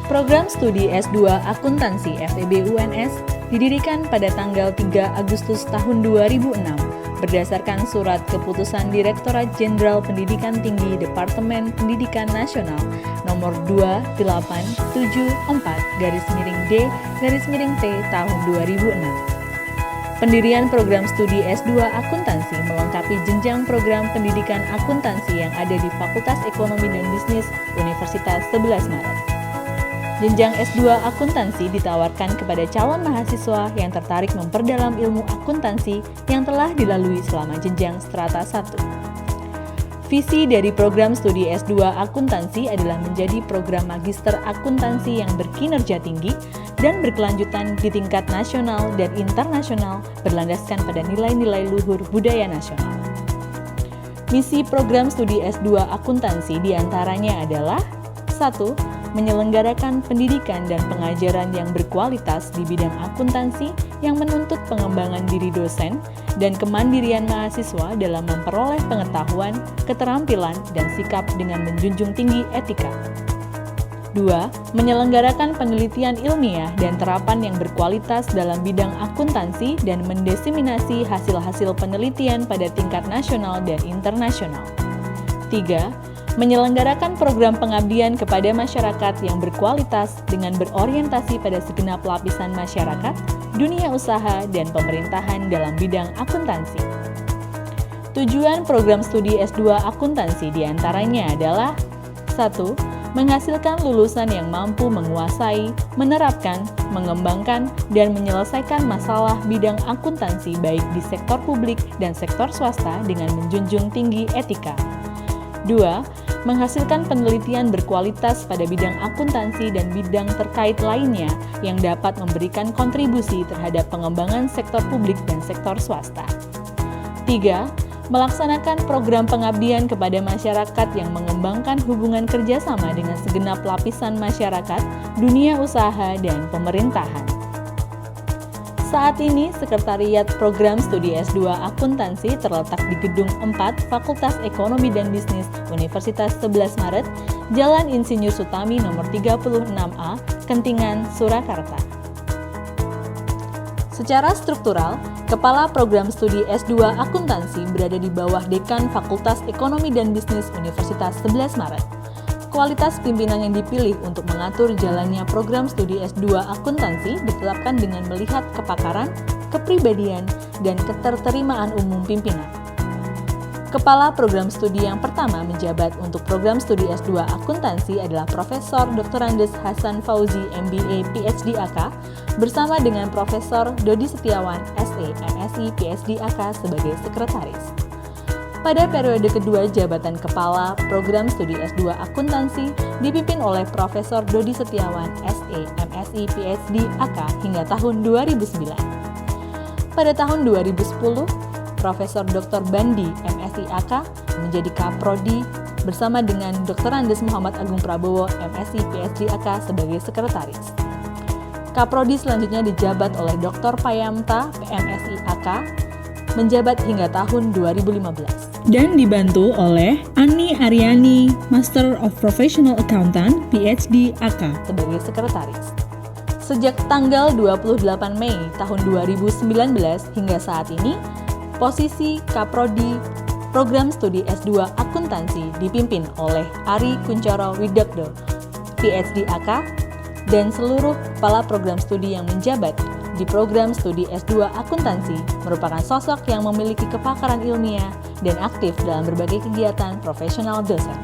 Program Studi S2 Akuntansi FEB UNS didirikan pada tanggal 3 Agustus tahun 2006 berdasarkan surat keputusan Direktorat Jenderal Pendidikan Tinggi Departemen Pendidikan Nasional nomor 2874-D-T tahun 2006. Pendirian program studi S2 Akuntansi melengkapi jenjang program pendidikan akuntansi yang ada di Fakultas Ekonomi dan Bisnis Universitas 11 Maret. Jenjang S2 Akuntansi ditawarkan kepada calon mahasiswa yang tertarik memperdalam ilmu akuntansi yang telah dilalui selama jenjang strata 1. Visi dari program studi S2 Akuntansi adalah menjadi program magister akuntansi yang berkinerja tinggi dan berkelanjutan di tingkat nasional dan internasional berlandaskan pada nilai-nilai luhur budaya nasional. Misi program studi S2 Akuntansi diantaranya adalah 1. Menyelenggarakan pendidikan dan pengajaran yang berkualitas di bidang akuntansi yang menuntut pengembangan diri dosen dan kemandirian mahasiswa dalam memperoleh pengetahuan, keterampilan, dan sikap dengan menjunjung tinggi etika. 2. Menyelenggarakan penelitian ilmiah dan terapan yang berkualitas dalam bidang akuntansi dan mendesimasi hasil-hasil penelitian pada tingkat nasional dan internasional. 3. Menyelenggarakan program pengabdian kepada masyarakat yang berkualitas dengan berorientasi pada segenap lapisan masyarakat, dunia usaha, dan pemerintahan dalam bidang akuntansi. Tujuan program studi S2 Akuntansi diantaranya adalah 1. Menghasilkan lulusan yang mampu menguasai, menerapkan, mengembangkan, dan menyelesaikan masalah bidang akuntansi baik di sektor publik dan sektor swasta dengan menjunjung tinggi etika. 2. Menghasilkan penelitian berkualitas pada bidang akuntansi dan bidang terkait lainnya yang dapat memberikan kontribusi terhadap pengembangan sektor publik dan sektor swasta. 3. Melaksanakan program pengabdian kepada masyarakat yang mengembangkan hubungan kerjasama dengan segenap lapisan masyarakat, dunia usaha, dan pemerintahan. Saat ini, Sekretariat Program Studi S2 Akuntansi terletak di Gedung 4 Fakultas Ekonomi dan Bisnis Universitas 11 Maret, Jalan Insinyur Sutami nomor 36A, Kentingan, Surakarta. Secara struktural, Kepala Program Studi S2 Akuntansi berada di bawah Dekan Fakultas Ekonomi dan Bisnis Universitas 11 Maret. Kualitas pimpinan yang dipilih untuk mengatur jalannya program studi S2 Akuntansi ditetapkan dengan melihat kepakaran, kepribadian, dan keterterimaan umum pimpinan. Kepala program studi yang pertama menjabat untuk program studi S2 Akuntansi adalah Profesor Dr. Andes Hasan Fauzi, MBA, PhD AK, bersama dengan Profesor Dodi Setiawan, SE, MSI, PhD AK sebagai sekretaris. Pada periode kedua jabatan Kepala Program Studi S2 Akuntansi dipimpin oleh Profesor Dodi Setiawan, SE, MSI, PhD, AK hingga tahun 2009. Pada tahun 2010, Profesor Dr. Bandi, MSI, AK menjadi Kaprodi bersama dengan Dr. Andes Muhammad Agung Prabowo, MSI, PhD, AK sebagai sekretaris. Kaprodi selanjutnya dijabat oleh Dr. Payamta, PMSI, AK, menjabat hingga tahun 2015. Dan dibantu oleh Ani Aryani, Master of Professional Accountant, PhD, AK, sebagai sekretaris. Sejak tanggal 28 Mei tahun 2019 hingga saat ini, posisi Kaprodi Program Studi S2 Akuntansi dipimpin oleh Ari Kuncoro Widakdo, PhD, AK, dan seluruh kepala program studi yang menjabat di program studi S2 Akuntansi merupakan sosok yang memiliki kepakaran ilmiah dan aktif dalam berbagai kegiatan profesional dosen.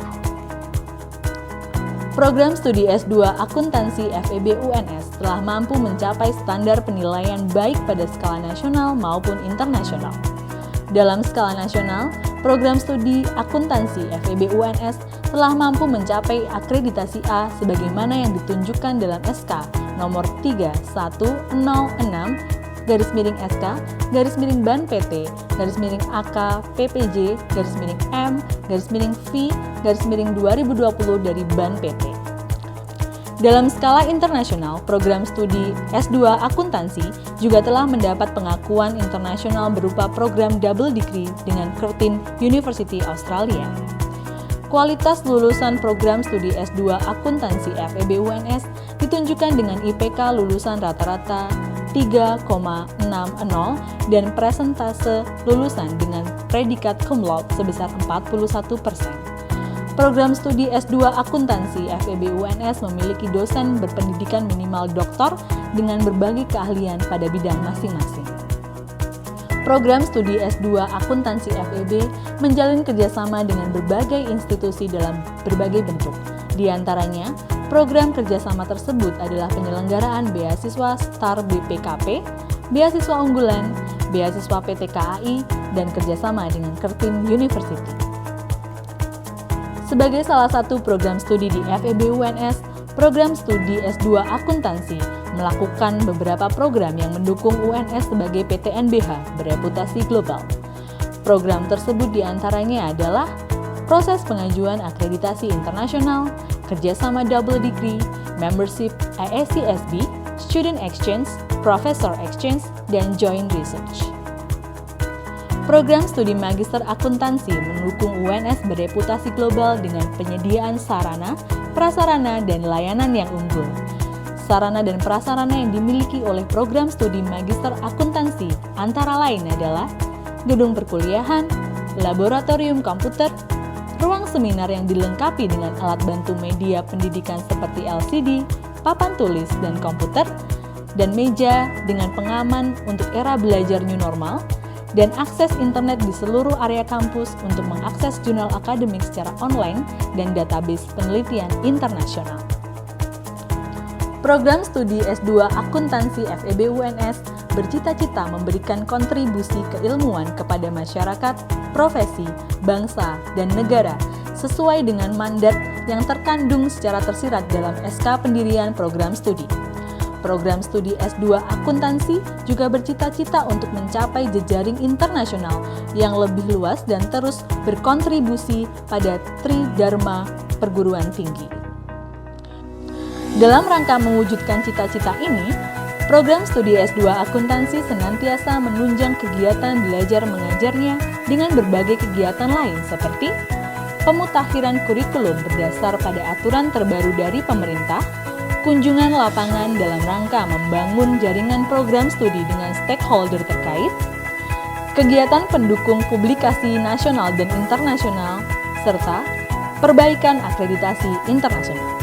Program studi S2 Akuntansi FEB UNS telah mampu mencapai standar penilaian baik pada skala nasional maupun internasional. Dalam skala nasional, program studi akuntansi FEB UNS telah mampu mencapai akreditasi A sebagaimana yang ditunjukkan dalam SK nomor 3106-SK-Ban PT, AK, PPJ, M-V-2020 dari Ban PT. Dalam skala internasional, program studi S2 Akuntansi juga telah mendapat pengakuan internasional berupa program double degree dengan Curtin University Australia. Kualitas lulusan program studi S2 Akuntansi FEB UNS ditunjukkan dengan IPK lulusan rata-rata 3,60 dan presentase lulusan dengan predikat cum laude sebesar 41%. Program studi S2 Akuntansi FEB UNS memiliki dosen berpendidikan minimal doktor dengan berbagai keahlian pada bidang masing-masing. Program studi S2 Akuntansi FEB menjalin kerjasama dengan berbagai institusi dalam berbagai bentuk. Di antaranya, program kerjasama tersebut adalah penyelenggaraan beasiswa STAR BPKP, beasiswa unggulan, beasiswa PT KAI, dan kerjasama dengan Kertin University. Sebagai salah satu program studi di FEB UNS, program studi S2 Akuntansi melakukan beberapa program yang mendukung UNS sebagai PTNBH bereputasi global. Program tersebut diantaranya adalah proses pengajuan akreditasi internasional, kerjasama double degree, membership IACSB, student exchange, professor exchange, dan joint research. Program studi Magister Akuntansi mendukung UNS bereputasi global dengan penyediaan sarana, prasarana, dan layanan yang unggul. Sarana dan prasarana yang dimiliki oleh program studi Magister Akuntansi antara lain adalah gedung perkuliahan, laboratorium komputer, ruang seminar yang dilengkapi dengan alat bantu media pendidikan seperti LCD, papan tulis, dan komputer, dan meja dengan pengaman untuk era belajar new normal, dan akses internet di seluruh area kampus untuk mengakses jurnal akademik secara online dan database penelitian internasional. Program studi S2 Akuntansi FEB UNS bercita-cita memberikan kontribusi keilmuan kepada masyarakat, profesi, bangsa, dan negara sesuai dengan mandat yang terkandung secara tersirat dalam SK Pendirian Program Studi. Program studi S2 Akuntansi juga bercita-cita untuk mencapai jejaring internasional yang lebih luas dan terus berkontribusi pada Tridharma perguruan tinggi. Dalam rangka mewujudkan cita-cita ini, program studi S2 Akuntansi senantiasa menunjang kegiatan belajar mengajarnya dengan berbagai kegiatan lain seperti pemutakhiran kurikulum berdasar pada aturan terbaru dari pemerintah, kunjungan lapangan dalam rangka membangun jaringan program studi dengan stakeholder terkait, kegiatan pendukung publikasi nasional dan internasional, serta perbaikan akreditasi internasional.